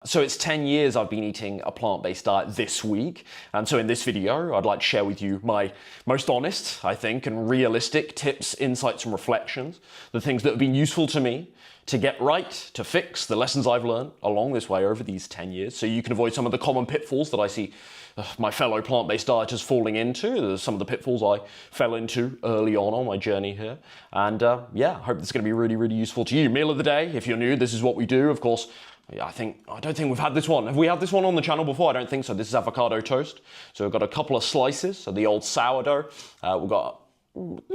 So it's 10 years I've been eating a plant-based diet this week, and so in this video I'd like to share with you my most honest, I think, and realistic tips, insights and reflections, the things that have been useful to me to get right, to fix, the lessons I've learned along this way over these 10 years, so you can avoid some of the common pitfalls that I see my fellow plant-based dieters falling into. There's some of the pitfalls I fell into early on my journey here, and yeah, I hope this is going to be really, really useful to you. Meal of the day, if you're new, this is what we do, of course. I don't think we've had this one. Have we had this one on the channel before? I don't think so. This is avocado toast. So we've got a couple of slices of the old sourdough. We've got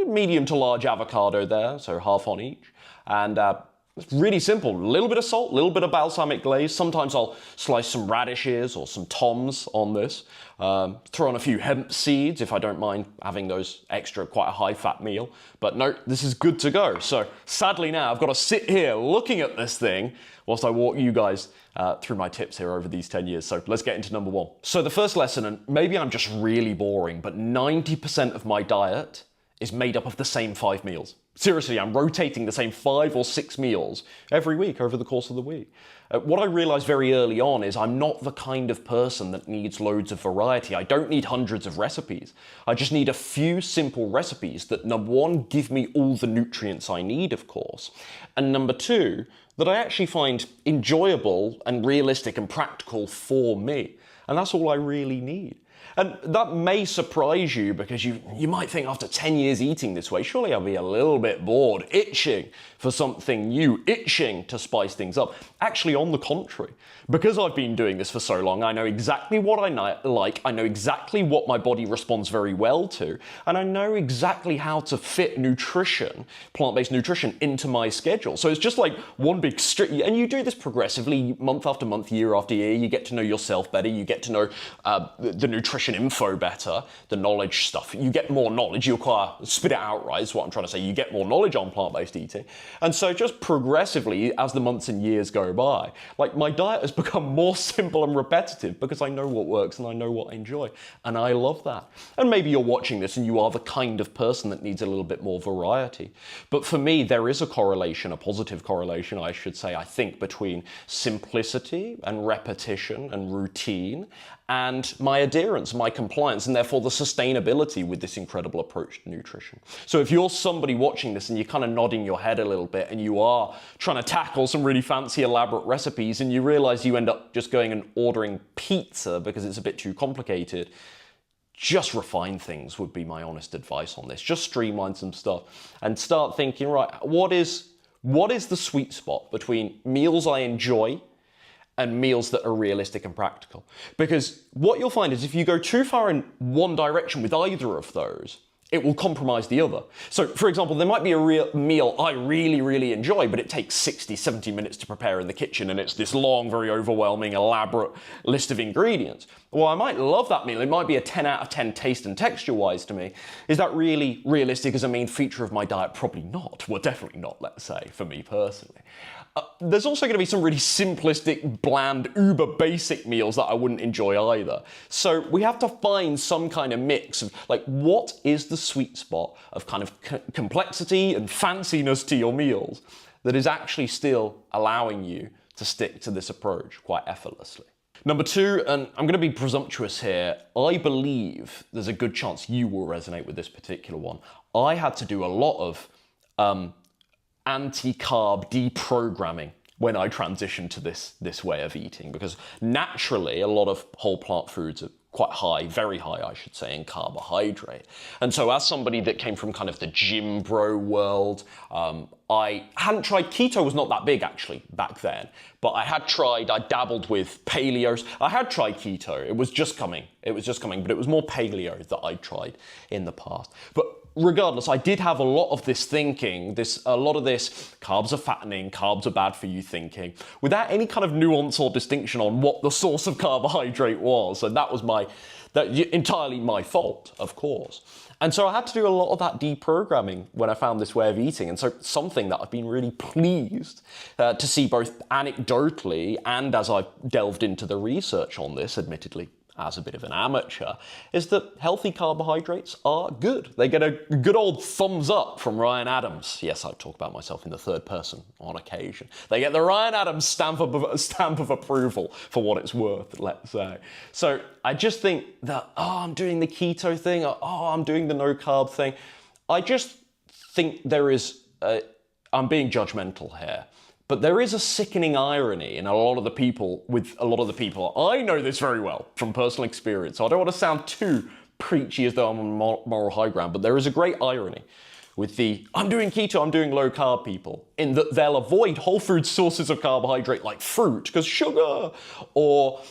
medium to large avocado there, so half on each. And it's really simple. A little bit of salt, a little bit of balsamic glaze. Sometimes I'll slice some radishes or some toms on this. Throw on a few hemp seeds if I don't mind having those extra, quite a high-fat meal. But no, this is good to go. So sadly now I've got to sit here looking at this thing whilst I walk you guys through my tips here over these 10 years. So let's get into number one. So the first lesson, and maybe I'm just really boring, but 90% of my diet is made up of the same 5 meals. Seriously, I'm rotating the same 5 or 6 meals every week over the course of the week. What I realized very early on is I'm not the kind of person that needs loads of variety. I don't need hundreds of recipes. I just need a few simple recipes that, number one, give me all the nutrients I need, of course, and number two, that I actually find enjoyable and realistic and practical for me. And that's all I really need. And that may surprise you because you might think after 10 years eating this way, surely I'll be a little bit bored, itching for something new, itching to spice things up. Actually, on the contrary, because I've been doing this for so long, I know exactly what I like, I know exactly what my body responds very well to, and I know exactly how to fit nutrition, plant-based nutrition, into my schedule. So it's just like one big and you do this progressively, month after month, year after year. You get to know yourself better, you get to know the nutrition info better, the knowledge stuff. You get more knowledge, you acquire, spit it out right, is what I'm trying to say. You get more knowledge on plant-based eating. And so just progressively, as the months and years go by, like my diet has become more simple and repetitive because I know what works and I know what I enjoy. And I love that. And maybe you're watching this and you are the kind of person that needs a little bit more variety. But for me, there is a correlation, a positive correlation, I should say, I think, between simplicity and repetition and routine and my adherence, my compliance, and therefore the sustainability with this incredible approach to nutrition. So if you're somebody watching this and you're kind of nodding your head a little bit and you are trying to tackle some really fancy elaborate recipes and you realize you end up just going and ordering pizza because it's a bit too complicated, just refine things would be my honest advice on this. Just streamline some stuff and start thinking, right, what is the sweet spot between meals I enjoy and meals that are realistic and practical? Because what you'll find is if you go too far in one direction with either of those, it will compromise the other. So for example, there might be a meal I really, really enjoy, but it takes 60, 70 minutes to prepare in the kitchen and it's this long, very overwhelming, elaborate list of ingredients. Well, I might love that meal. It might be a 10 out of 10 taste and texture wise to me. Is that really realistic as a main feature of my diet? Probably not. Well, definitely not, let's say, for me personally. There's also going to be some really simplistic, bland, uber basic meals that I wouldn't enjoy either. So we have to find some kind of mix of like, what is the sweet spot of kind of complexity and fanciness to your meals that is actually still allowing you to stick to this approach quite effortlessly. Number two, and I'm going to be presumptuous here, I believe there's a good chance you will resonate with this particular one. I had to do a lot of anti-carb deprogramming when I transitioned to this way of eating, because naturally a lot of whole plant foods are quite high, very high, I should say, in carbohydrate. And so as somebody that came from kind of the gym bro world, I hadn't tried, keto was not that big actually back then, but I dabbled with paleo. I had tried keto, it was just coming, but it was more paleo that I tried in the past. But regardless, I did have a lot of this thinking, a lot of this carbs are fattening, carbs are bad for you thinking, without any kind of nuance or distinction on what the source of carbohydrate was. And that was entirely my fault, of course. And so I had to do a lot of that deprogramming when I found this way of eating. And so something that I've been really pleased to see both anecdotally and as I've delved into the research on this, admittedly, as a bit of an amateur, is that healthy carbohydrates are good. They get a good old thumbs up from Ryan Adams. Yes, I talk about myself in the third person on occasion. They get the Ryan Adams stamp of approval for what it's worth, let's say. So I just think that, I'm doing the keto thing, or, I'm doing the no carb thing. I just think there is, I'm being judgmental here, but there is a sickening irony in a lot of the people, I know this very well from personal experience, so I don't want to sound too preachy as though I'm on moral high ground, but there is a great irony with the, I'm doing keto, I'm doing low carb people, in that they'll avoid whole food sources of carbohydrate like fruit, because sugar, or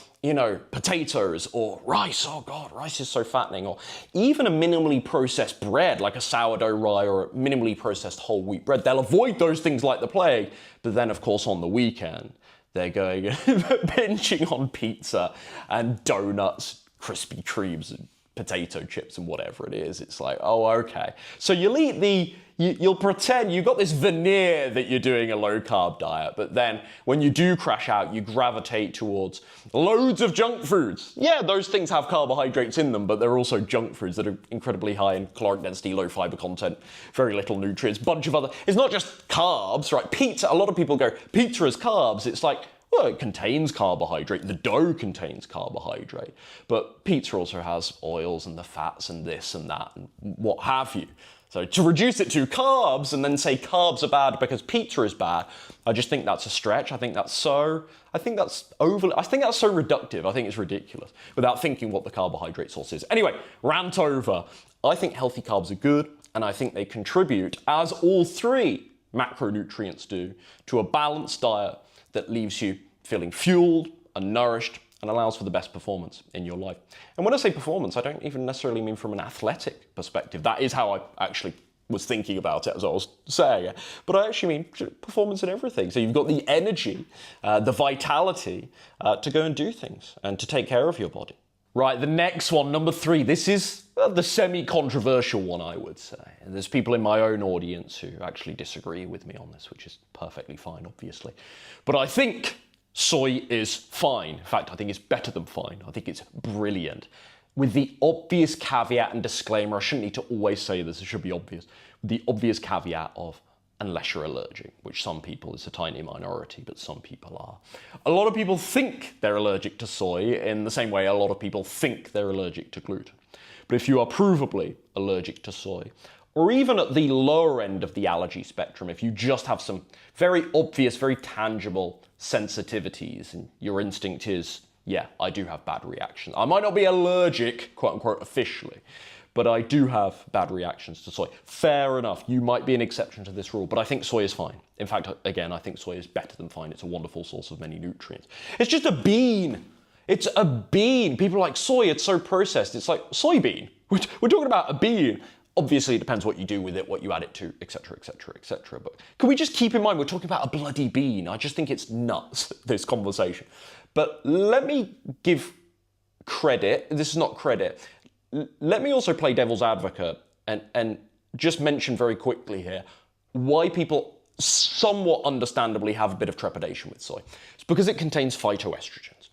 potatoes, or rice. Oh God, rice is so fattening. Or even a minimally processed bread, like a sourdough rye or a minimally processed whole wheat bread. They'll avoid those things like the plague. But then, of course, on the weekend, they're going binging on pizza and donuts, Krispy Kremes, and potato chips and whatever it is. It's like, oh, okay. So you'll pretend you've got this veneer that you're doing a low carb diet, but then when you do crash out, you gravitate towards loads of junk foods. Yeah, those things have carbohydrates in them, but they're also junk foods that are incredibly high in caloric density, low fiber content, very little nutrients, bunch of other, it's not just carbs, right? Pizza, a lot of people go, pizza is carbs. It's like, well, it contains carbohydrate, the dough contains carbohydrate, but pizza also has oils and the fats and this and that and what have you. So to reduce it to carbs and then say carbs are bad because pizza is bad, I just think that's a stretch. I think that's so reductive. I think it's ridiculous without thinking what the carbohydrate source is. Anyway, rant over. I think healthy carbs are good, and I think they contribute, as all three macronutrients do, to a balanced diet that leaves you feeling fueled and nourished and allows for the best performance in your life. And when I say performance, I don't even necessarily mean from an athletic perspective. That is how I actually was thinking about it as I was saying it. But I actually mean performance in everything. So you've got the energy, the vitality to go and do things and to take care of your body. Right, the next one, number 3. This is the semi-controversial one, I would say. And there's people in my own audience who actually disagree with me on this, which is perfectly fine, obviously. But I think soy is fine. In fact, I think it's better than fine. I think it's brilliant. With the obvious caveat and disclaimer, I shouldn't need to always say this, it should be obvious. The obvious caveat of, unless you're allergic, which some people is a tiny minority, but some people are. A lot of people think they're allergic to soy in the same way a lot of people think they're allergic to gluten. But if you are provably allergic to soy, or even at the lower end of the allergy spectrum, if you just have some very obvious, very tangible sensitivities, and your instinct is, yeah, I do have bad reactions. I might not be allergic, quote unquote, officially, but I do have bad reactions to soy. Fair enough, you might be an exception to this rule, but I think soy is fine. In fact, again, I think soy is better than fine. It's a wonderful source of many nutrients. It's just a bean. It's a bean. People are like, soy, it's so processed. It's like, soybean. We're talking about a bean. Obviously, it depends what you do with it, what you add it to, etc., etc., etc. But can we just keep in mind, we're talking about a bloody bean. I just think it's nuts, this conversation. But let me give credit. This is not credit. Let me also play devil's advocate and just mention very quickly here why people somewhat understandably have a bit of trepidation with soy. It's because it contains phytoestrogens.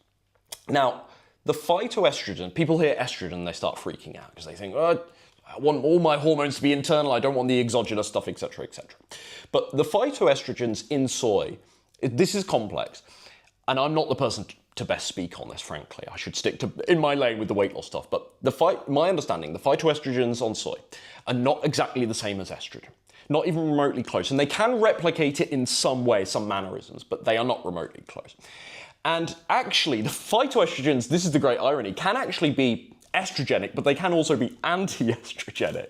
Now, the phytoestrogen, people hear estrogen, they start freaking out because they think, oh, I want all my hormones to be internal, I don't want the exogenous stuff, etc., etc. But the phytoestrogens in soy, this is complex, and I'm not the person to best speak on this, frankly. I should stick to in my lane with the weight loss stuff, but my understanding, the phytoestrogens on soy are not exactly the same as estrogen. Not even remotely close, and they can replicate it in some way, some mannerisms, but they are not remotely close. And actually, the phytoestrogens, this is the great irony, can actually be estrogenic, but they can also be anti-estrogenic.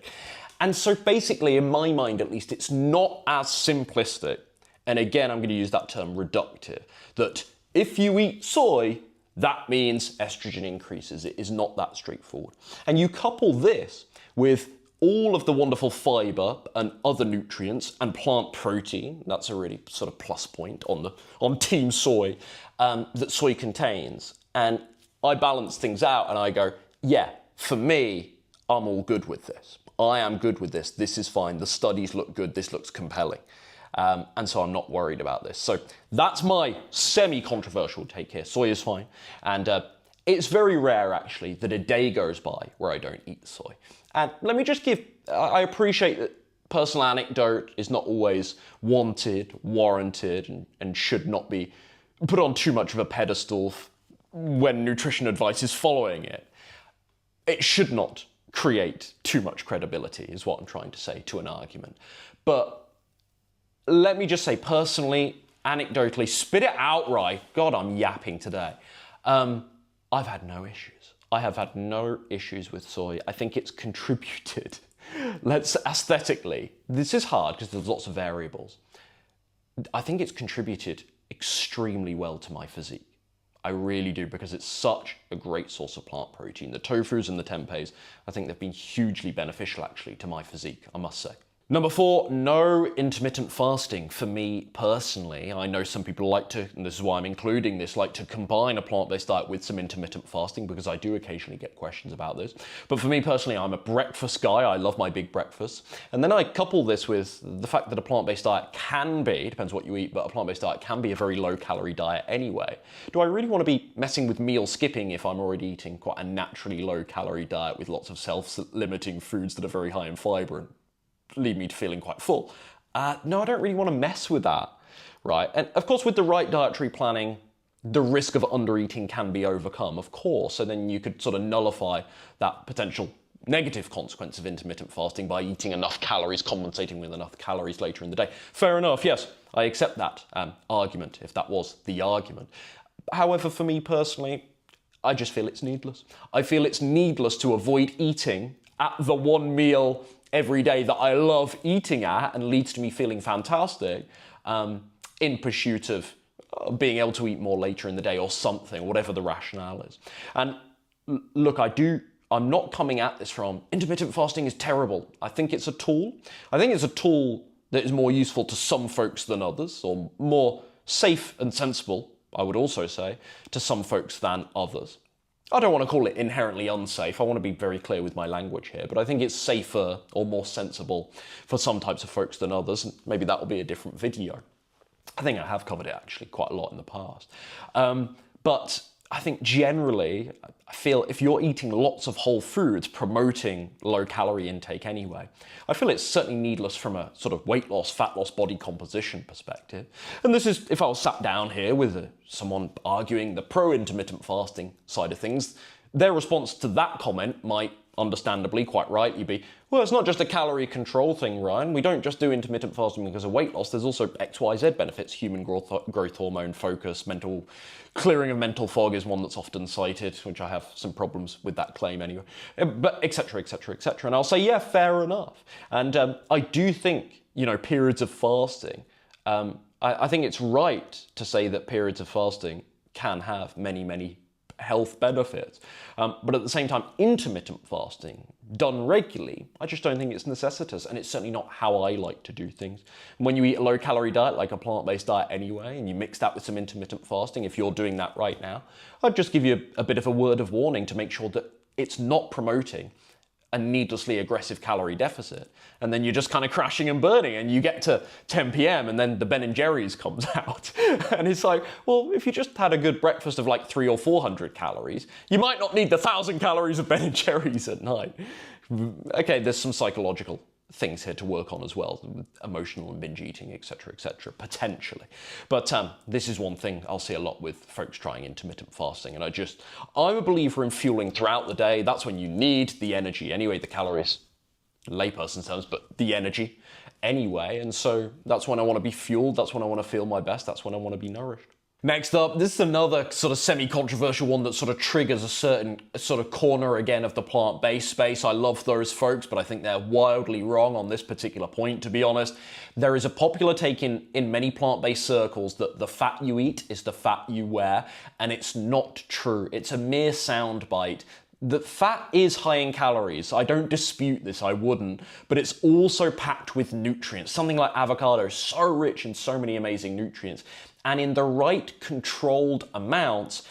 And so basically, in my mind at least, it's not as simplistic, and again, I'm going to use that term reductive, that if you eat soy, that means estrogen increases. It is not that straightforward. And you couple this with all of the wonderful fiber and other nutrients and plant protein, that's a really sort of plus point on team soy, that soy contains. And I balance things out and I go, yeah, for me, I'm all good with this. I am good with this. This is fine. The studies look good. This looks compelling. And so I'm not worried about this. So that's my semi-controversial take here. Soy is fine. And It's very rare, actually, that a day goes by where I don't eat soy. And let me just I appreciate that personal anecdote is not always wanted, warranted, and should not be put on too much of a pedestal when nutrition advice is following it. It should not create too much credibility, is what I'm trying to say to an argument. But let me just say personally, anecdotally, spit it out right. God, I'm yapping today. I've had no issues. I have had no issues with soy. I think it's contributed. Aesthetically, this is hard because there's lots of variables. I think it's contributed extremely well to my physique. I really do, because it's such a great source of plant protein. The tofus and the tempehs, I think they've been hugely beneficial actually to my physique, I must say. Number 4, no intermittent fasting. For me personally, I know some people like to, and this is why I'm including this, like to combine a plant-based diet with some intermittent fasting, because I do occasionally get questions about this. But for me personally, I'm a breakfast guy. I love my big breakfasts. And then I couple this with the fact that a plant-based diet can be, depends what you eat, but a plant-based diet can be a very low-calorie diet anyway. Do I really want to be messing with meal skipping if I'm already eating quite a naturally low-calorie diet with lots of self-limiting foods that are very high in fiber and lead me to feeling quite full? No, I don't really want to mess with that, right? And of course, with the right dietary planning, the risk of undereating can be overcome, of course. So then you could sort of nullify that potential negative consequence of intermittent fasting by eating enough calories, compensating with enough calories later in the day. Fair enough, yes, I accept that argument, if that was the argument. However, for me personally, I just feel it's needless. I feel it's needless to avoid eating at the one meal every day that I love eating at and leads to me feeling fantastic, in pursuit of being able to eat more later in the day or something, whatever the rationale is. And look, I'm not coming at this from intermittent fasting is terrible. I think it's a tool. I think it's a tool that is more useful to some folks than others, or more safe and sensible, I would also say, to some folks than others. I don't want to call it inherently unsafe. I want to be very clear with my language here, but I think it's safer or more sensible for some types of folks than others. And maybe that will be a different video. I think I have covered it actually quite a lot in the past. But I think generally, I feel if you're eating lots of whole foods promoting low calorie intake anyway, I feel it's certainly needless from a sort of weight loss, fat loss, body composition perspective. And this is, if I was sat down here with someone arguing the pro-intermittent fasting side of things, their response to that comment might understandably, quite rightly, be, well, it's not just a calorie control thing, Ryan. We don't just do intermittent fasting because of weight loss. There's also XYZ benefits, human growth hormone, focus, mental clearing of mental fog is one that's often cited, which I have some problems with that claim anyway, but et cetera, et cetera, et cetera. And I'll say, yeah, fair enough. And I do think, periods of fasting, I think it's right to say that periods of fasting can have many, many health benefits. But at the same time, intermittent fasting, done regularly, I just don't think it's necessitous, and it's certainly not how I like to do things. When you eat a low-calorie diet, like a plant-based diet anyway, and you mix that with some intermittent fasting, if you're doing that right now, I'd just give you a bit of a word of warning to make sure that it's not promoting a needlessly aggressive calorie deficit. And then you're just kind of crashing and burning, and you get to 10 p.m. and then the Ben & Jerry's comes out. And it's like, well, if you just had a good breakfast of like 300 or 400 calories, you might not need the 1,000 calories of Ben & Jerry's at night. Okay, there's some psychological things here to work on as well, emotional and binge eating, etc., potentially. But this is one thing I'll see a lot with folks trying intermittent fasting, and I'm a believer in fueling throughout the day. That's when you need the energy anyway, the calories, layperson terms, but the energy anyway. And so that's when I want to be fueled, that's when I want to feel my best, that's when I want to be nourished. Next up, this is another sort of semi-controversial one that sort of triggers a certain sort of corner again of the plant-based space. I love those folks, but I think they're wildly wrong on this particular point, to be honest. There is a popular take in many plant-based circles that the fat you eat is the fat you wear, and it's not true. It's a mere soundbite. The fat is high in calories. I don't dispute this, I wouldn't, but it's also packed with nutrients. Something like avocado is so rich in so many amazing nutrients. And in the right controlled amounts,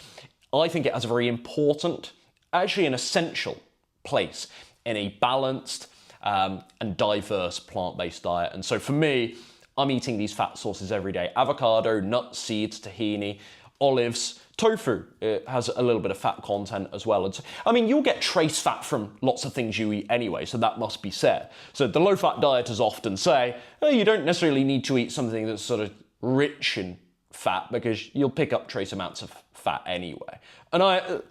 I think it has a very important, actually an essential place in a balanced and diverse plant-based diet. And so for me, I'm eating these fat sources every day. Avocado, nuts, seeds, tahini, olives, Tofu, it has a little bit of fat content as well. I mean, you'll get trace fat from lots of things you eat anyway, so that must be said. So the low-fat dieters often say, oh, you don't necessarily need to eat something that's sort of rich in fat because you'll pick up trace amounts of fat anyway. And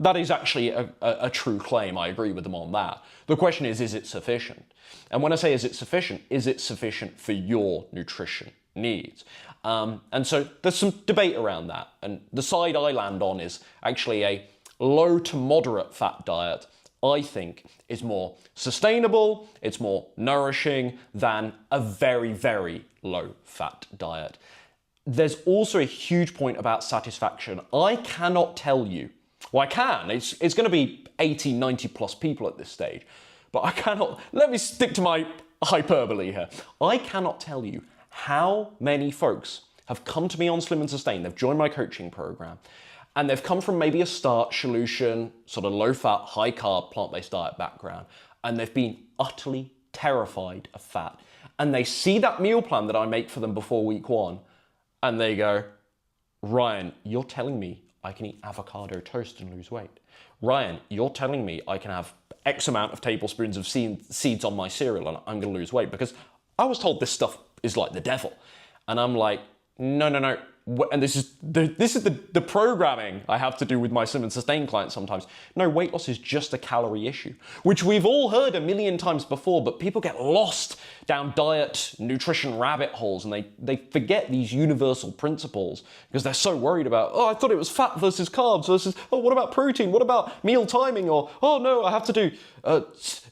that is actually a true claim. I agree with them on that. The question is it sufficient? And when I say is it sufficient for your nutrition needs? And so there's some debate around that. And the side I land on is actually a low to moderate fat diet, I think, is more sustainable, it's more nourishing than a very, very low fat diet. There's also a huge point about satisfaction. I cannot tell you, well, I can, it's going to be 80, 90 plus people at this stage, but I cannot, let me stick to my hyperbole here. I cannot tell you how many folks have come to me on Slim and Sustain, they've joined my coaching program, and they've come from maybe a starch solution, sort of low fat, high carb, plant-based diet background, and they've been utterly terrified of fat. And they see that meal plan that I make for them before week 1, and they go, Ryan, you're telling me I can eat avocado toast and lose weight. Ryan, you're telling me I can have X amount of tablespoons of seeds on my cereal and I'm going to lose weight, because I was told this stuff is like the devil. And I'm like, no. And this is the programming I have to do with my Slim and Sustain clients sometimes. No, weight loss is just a calorie issue, which we've all heard a million times before, but people get lost down diet, nutrition rabbit holes, and they forget these universal principles because they're so worried about, oh, I thought it was fat versus carbs versus, oh, what about protein? What about meal timing? Or, oh no, I have to do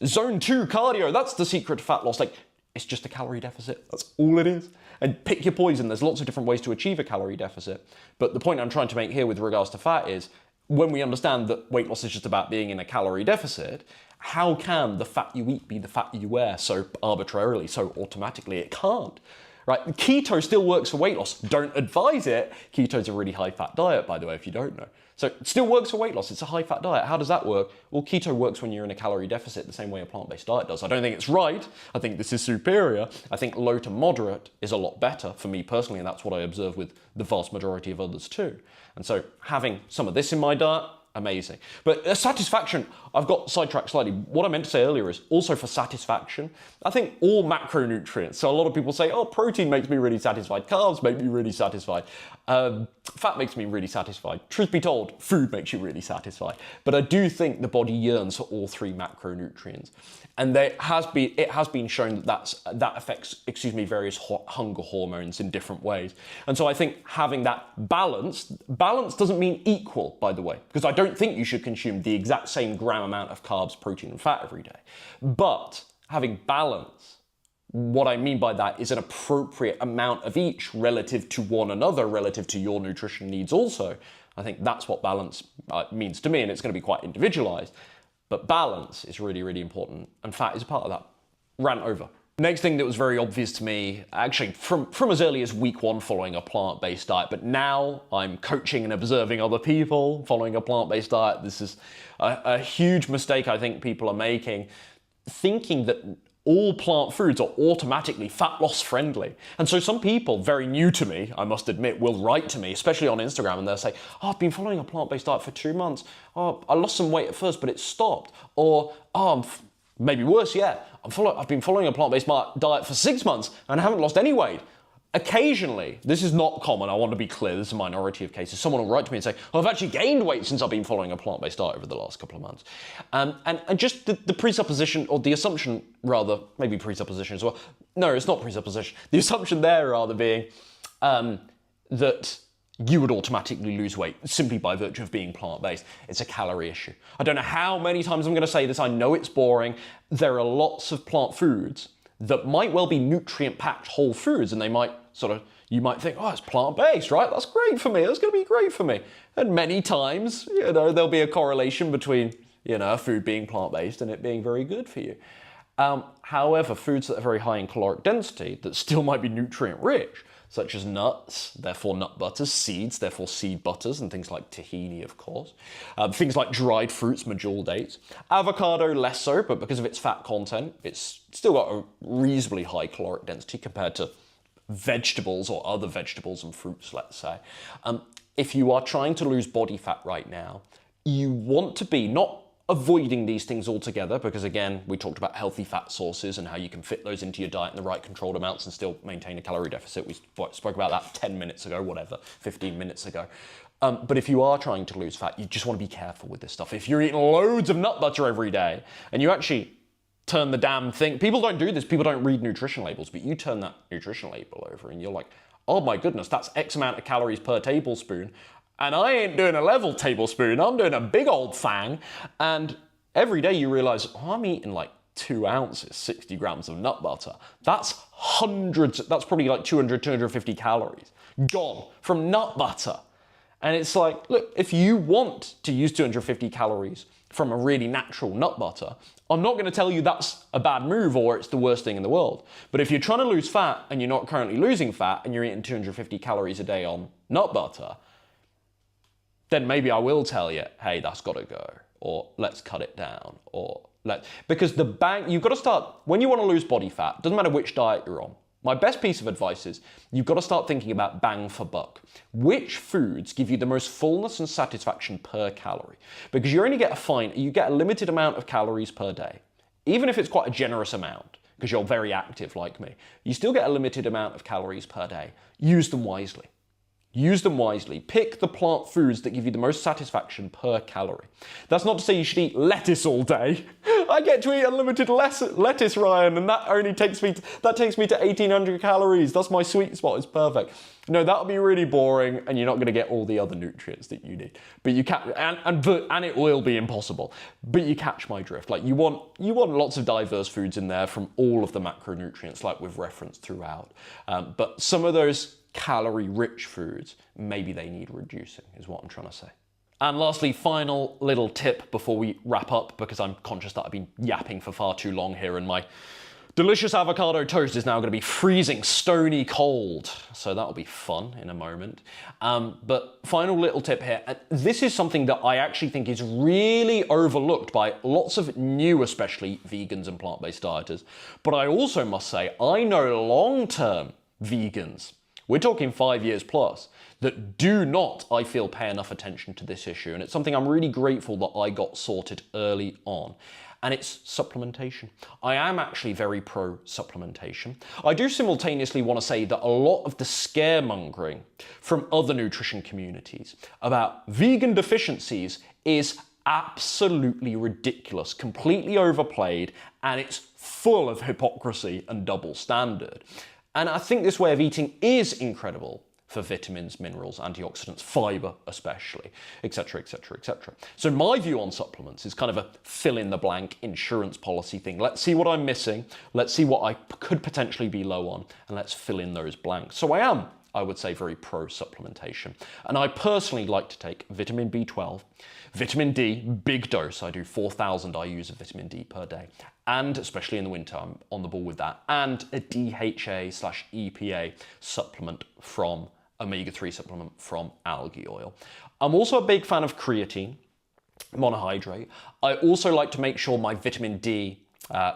zone 2 cardio. That's the secret to fat loss. Like, it's just a calorie deficit. That's all it is. And pick your poison. There's lots of different ways to achieve a calorie deficit. But the point I'm trying to make here with regards to fat is, when we understand that weight loss is just about being in a calorie deficit, how can the fat you eat be the fat you wear so arbitrarily, so automatically? It can't. Right? Keto still works for weight loss. Don't advise it. Keto's a really high fat diet, by the way, if you don't know. So it still works for weight loss. It's a high fat diet. How does that work? Well, keto works when you're in a calorie deficit the same way a plant-based diet does. I don't think it's right. I think this is superior. I think low to moderate is a lot better for me personally, and that's what I observe with the vast majority of others too. And so having some of this in my diet, amazing. But satisfaction, I've got sidetracked slightly. What I meant to say earlier is also for satisfaction, I think all macronutrients. So a lot of people say, oh, protein makes me really satisfied. Carbs make me really satisfied. Fat makes me really satisfied. Truth be told, food makes you really satisfied. But I do think the body yearns for all 3 macronutrients. And it has been shown that affects, various hunger hormones in different ways. And so I think having that balance doesn't mean equal, by the way, because I don't think you should consume the exact same gram amount of carbs, protein, and fat every day. But having balance, what I mean by that is an appropriate amount of each relative to one another, relative to your nutrition needs also. I think that's what balance means to me, and it's going to be quite individualized. But balance is really, really important, and fat is a part of that. Rant over. Next thing that was very obvious to me, actually from as early as week 1 following a plant-based diet, but now I'm coaching and observing other people following a plant-based diet. This is a huge mistake I think people are making, thinking that all plant foods are automatically fat loss friendly. And so some people, very new to me, I must admit, will write to me, especially on Instagram, and they'll say, oh, I've been following a plant-based diet for 2 months. Oh, I lost some weight at first, but it stopped. Or, oh, maybe worse yet, I've been following a plant-based diet for 6 months and I haven't lost any weight. Occasionally, this is not common, I want to be clear, this is a minority of cases, someone will write to me and say, oh, I've actually gained weight since I've been following a plant-based diet over the last couple of months. And just the presupposition, or the assumption rather, maybe presupposition as well, no, it's not presupposition, the assumption there rather being that you would automatically lose weight simply by virtue of being plant-based. It's a calorie issue. I don't know how many times I'm going to say this, I know it's boring. There are lots of plant foods that might well be nutrient-packed whole foods, and they might you might think, oh, it's plant-based, right? That's great for me. That's going to be great for me. And many times, there'll be a correlation between, a food being plant-based and it being very good for you. However, foods that are very high in caloric density that still might be nutrient-rich, such as nuts, therefore nut butters, seeds, therefore seed butters, and things like tahini, of course. Things like dried fruits, medjool dates. Avocado, less so, but because of its fat content, it's still got a reasonably high caloric density compared to vegetables or other vegetables and fruits, let's say. if you are trying to lose body fat right now, you want to be not avoiding these things altogether, because again, we talked about healthy fat sources and how you can fit those into your diet in the right controlled amounts and still maintain a calorie deficit. We spoke about that 10 minutes ago, whatever, 15 minutes ago. But if you are trying to lose fat, you just want to be careful with this stuff. If you're eating loads of nut butter every day and you actually turn the damn thing, people don't do this, people don't read nutrition labels, but you turn that nutrition label over and you're like, oh my goodness, that's X amount of calories per tablespoon. And I ain't doing a level tablespoon, I'm doing a big old thing. And every day you realize, oh, I'm eating like 2 ounces, 60 grams of nut butter. That's hundreds, that's probably like 200, 250 calories gone from nut butter. And it's like, look, if you want to use 250 calories from a really natural nut butter, I'm not going to tell you that's a bad move or it's the worst thing in the world. But if you're trying to lose fat and you're not currently losing fat and you're eating 250 calories a day on nut butter, then maybe I will tell you, hey, that's got to go, or let's cut it down, because you've got to start, when you want to lose body fat, doesn't matter which diet you're on. My best piece of advice is you've got to start thinking about bang for buck. Which foods give you the most fullness and satisfaction per calorie? Because you only get you get a limited amount of calories per day. Even if it's quite a generous amount, because you're very active like me, you still get a limited amount of calories per day. Use them wisely. Use them wisely. Pick the plant foods that give you the most satisfaction per calorie. That's not to say you should eat lettuce all day. I get to eat unlimited lettuce, Ryan, and that only takes me to 1,800 calories. That's my sweet spot. It's perfect. No, that'll be really boring, and you're not going to get all the other nutrients that you need. But you can, and it will be impossible. But you catch my drift. Like you want lots of diverse foods in there from all of the macronutrients, like we've referenced throughout. But some of those calorie-rich foods, maybe they need reducing, is what I'm trying to say. And lastly, final little tip before we wrap up, because I'm conscious that I've been yapping for far too long here and my delicious avocado toast is now going to be freezing stony cold. So that'll be fun in a moment. But final little tip here. This is something that I actually think is really overlooked by lots of new, especially vegans and plant-based dieters. But I also must say, I know long-term vegans, we're talking 5 years plus, that do not, I feel, pay enough attention to this issue. And it's something I'm really grateful that I got sorted early on. And it's supplementation. I am actually very pro supplementation. I do simultaneously want to say that a lot of the scaremongering from other nutrition communities about vegan deficiencies is absolutely ridiculous, completely overplayed, and it's full of hypocrisy and double standard. And I think this way of eating is incredible for vitamins, minerals, antioxidants, fiber especially, etc., etc., etc. So my view on supplements is kind of a fill-in-the-blank insurance policy thing. Let's see what I'm missing, let's see what I could potentially be low on, and let's fill in those blanks. So I would say, very pro-supplementation. And I personally like to take vitamin B12, vitamin D, big dose. I do 4,000 IUs of vitamin D per day. And especially in the winter, I'm on the ball with that. And a DHA/EPA supplement from omega-3 supplement from algae oil. I'm also a big fan of creatine, monohydrate. I also like to make sure my vitamin D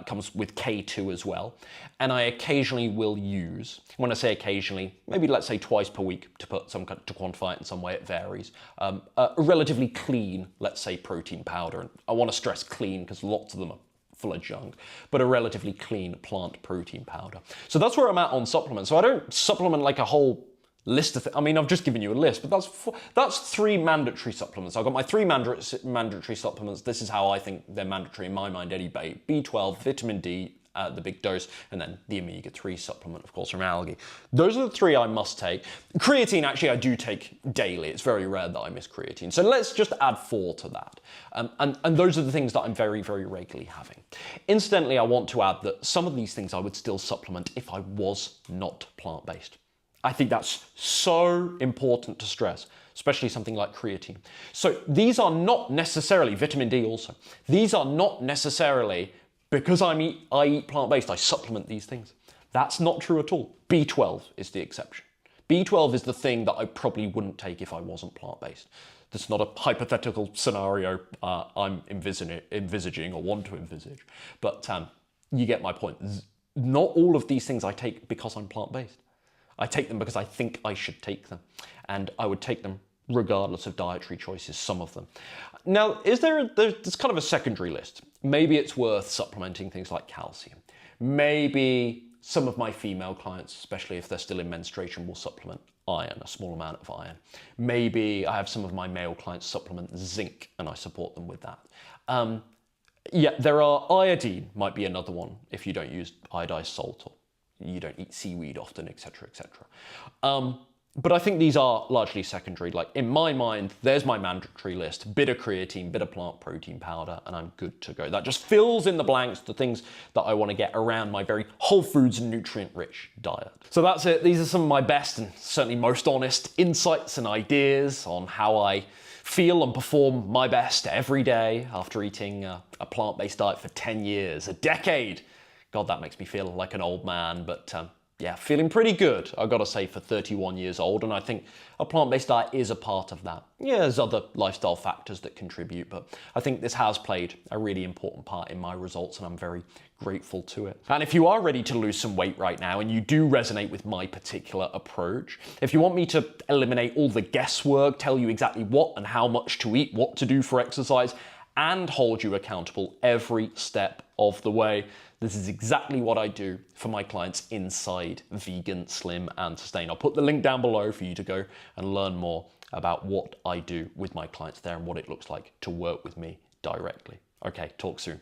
comes with K2 as well. And I occasionally will use, when I say occasionally, maybe let's say twice per week to quantify it in some way, it varies, a relatively clean, let's say, protein powder. And I want to stress clean because lots of them are full of junk, but a relatively clean plant protein powder. So that's where I'm at on supplements. So I don't supplement like a whole list of I mean, I've just given you a list, but that's 3 mandatory supplements. I've got my 3 mandatory supplements. This is how I think they're mandatory in my mind anyway. B12, vitamin D, the big dose, and then the omega-3 supplement, of course, from algae. Those are the 3 I must take. Creatine, actually, I do take daily. It's very rare that I miss creatine. So let's just add 4 to that. And those are the things that I'm very, very regularly having. Incidentally, I want to add that some of these things I would still supplement if I was not plant-based. I think that's so important to stress, especially something like creatine. So these are not necessarily, vitamin D also, these are not necessarily because I eat plant-based, I supplement these things. That's not true at all. B12 is the exception. B12 is the thing that I probably wouldn't take if I wasn't plant-based. That's not a hypothetical scenario I'm envisaging or want to envisage, but you get my point. Not all of these things I take because I'm plant-based. I take them because I think I should take them, and I would take them regardless of dietary choices, some of them. Now, there's kind of a secondary list. Maybe it's worth supplementing things like calcium. Maybe some of my female clients, especially if they're still in menstruation, will supplement iron, a small amount of iron. Maybe I have some of my male clients supplement zinc and I support them with that. Yeah, there are iodine, might be another one if you don't use iodized salt or you don't eat seaweed often, etc., etc. But I think these are largely secondary. Like in my mind, there's my mandatory list: bit of creatine, bit of plant protein powder, and I'm good to go. That just fills in the blanks, the things that I want to get around my very whole foods and nutrient-rich diet. So that's it. These are some of my best and certainly most honest insights and ideas on how I feel and perform my best every day after eating a plant-based diet for 10 years, a decade. God, that makes me feel like an old man, but yeah, feeling pretty good, I've got to say, for 31 years old, and I think a plant-based diet is a part of that. Yeah, there's other lifestyle factors that contribute, but I think this has played a really important part in my results, and I'm very grateful to it. And if you are ready to lose some weight right now, and you do resonate with my particular approach, if you want me to eliminate all the guesswork, tell you exactly what and how much to eat, what to do for exercise, and hold you accountable every step of the way, this is exactly what I do for my clients inside Vegan, Slim and Sustain. I'll put the link down below for you to go and learn more about what I do with my clients there and what it looks like to work with me directly. Okay, talk soon.